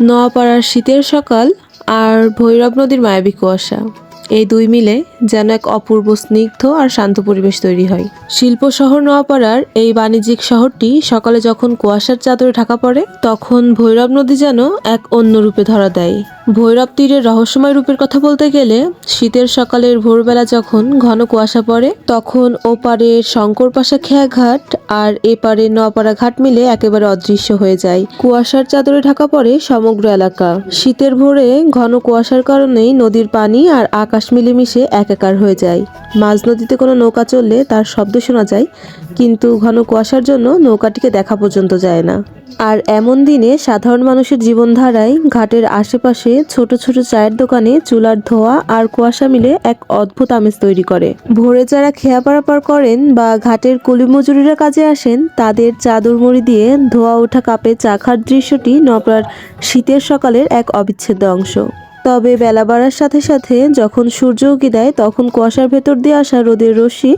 নোয়াপাড়ার শীতের সকাল আর ভৈরব নদীর মায়াবী কুয়াশা, এই দুই মিলে যেন এক অপূর্ব স্নিগ্ধ আর শান্ত পরিবেশ তৈরি হয়। শিল্প শহর নোয়াপাড়ার এই বাণিজ্যিক শহরটি সকালে যখন কুয়াশার চাদরে ঢাকা পড়ে, তখন ভৈরব নদী যেন এক অন্য রূপে ধরা দেয়। ভৈরব তীরের রহস্যময় রূপের কথা বলতে গেলে, শীতের সকালের ভোরবেলা যখন ঘন কুয়াশা পড়ে, তখন ওপারের শঙ্করপাশা খেয়াঘাট আর এপারে নোয়াপাড়া ঘাট মিলে একেবারে অদৃশ্য হয়ে যায়। কুয়াশার চাদরে ঢাকা পড়ে সমগ্র এলাকা। শীতের ভোরে ঘন কুয়াশার কারণেই নদীর পানি আর আকাশ মিলেমিশে একাকার হয়ে যায়। মাঝ নদীতে কোনো নৌকা চললে তার শব্দ শোনা যায়, কিন্তু ঘন কুয়াশার জন্য নৌকাটিকে দেখা পর্যন্ত যায় না। আর এমন দিনে সাধারণ মানুষের জীবনধারায় ঘাটের আশেপাশে ছোট ছোট চায়ের দোকানে চুলার ধোঁয়া আর কুয়াশা মিলে এক অদ্ভুত আমেজ তৈরি করে। ভোরে যারা খেয়া পারাপার করেন বা ঘাটের কুলি মজুরিরা কাজে আসেন, তাদের চাদর মুড়ি দিয়ে ধোঁয়া ওঠা কাপে চা খাওয়ার দৃশ্যটি নওপাড়ার শীতের সকালের এক অবিচ্ছেদ্য অংশ। তবে বেলা বাড়ার সাথে সাথে যখন সূর্য উঁকি দেয়, তখন কুয়াশার ভেতর দিয়ে আসা রোদের রশ্মি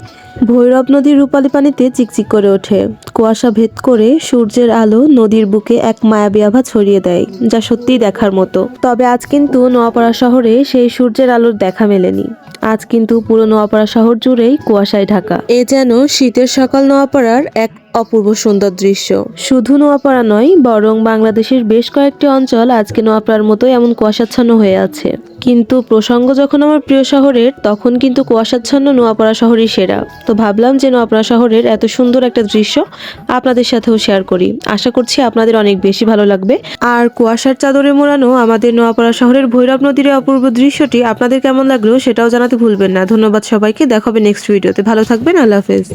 ভৈরব নদীর রূপালী পানিতে চিকচিক করে ওঠে। কুয়াশা ভেদ করে সূর্যের আলো নদীর বুকে এক মায়াবী আভা ছড়িয়ে দেয়, যা সত্যিই দেখার মতো। তবে আজ কিন্তু নোয়াপাড়া শহরে সেই সূর্যের আলোর দেখা মেলেনি। আজ কিন্তু পুরো নোয়াপাড়া শহর জুড়েই কুয়াশায় ঢাকা। এ যেন শীতের সকাল নোয়াপাড়ার এক অপূর্ব সুন্দর দৃশ্য। শুধু নোয়াপাড়া নয়, বরং বাংলাদেশের বেশ কয়েকটি অঞ্চল আজকে নোয়াপাড়ার মতো এমন কুয়াশাচ্ছন্ন হয়ে আছে। কিন্তু প্রসঙ্গ যখন আমার প্রিয় শহরের, তখন কিন্তু কুয়াশাচ্ছন্ন নোয়াপাড়া শহরই সেরা। তো ভাবলাম যে নোয়াপাড়া শহরের এত সুন্দর একটা দৃশ্য আপনাদের সাথেও শেয়ার করি। আশা করছি আপনাদের অনেক বেশি ভালো লাগবে। আর কুয়াশার চাদরে মোড়ানো আমাদের নোয়াপাড়া শহরের ভৈরব নদীর অপূর্ব দৃশ্যটি আপনাদের কেমন লাগলো সেটাও জানাতে ভুলবেন না। ধন্যবাদ সবাইকে। দেখা হবে নেক্সট ভিডিওতে। ভালো থাকবেন। আল্লাহ হাফেজ।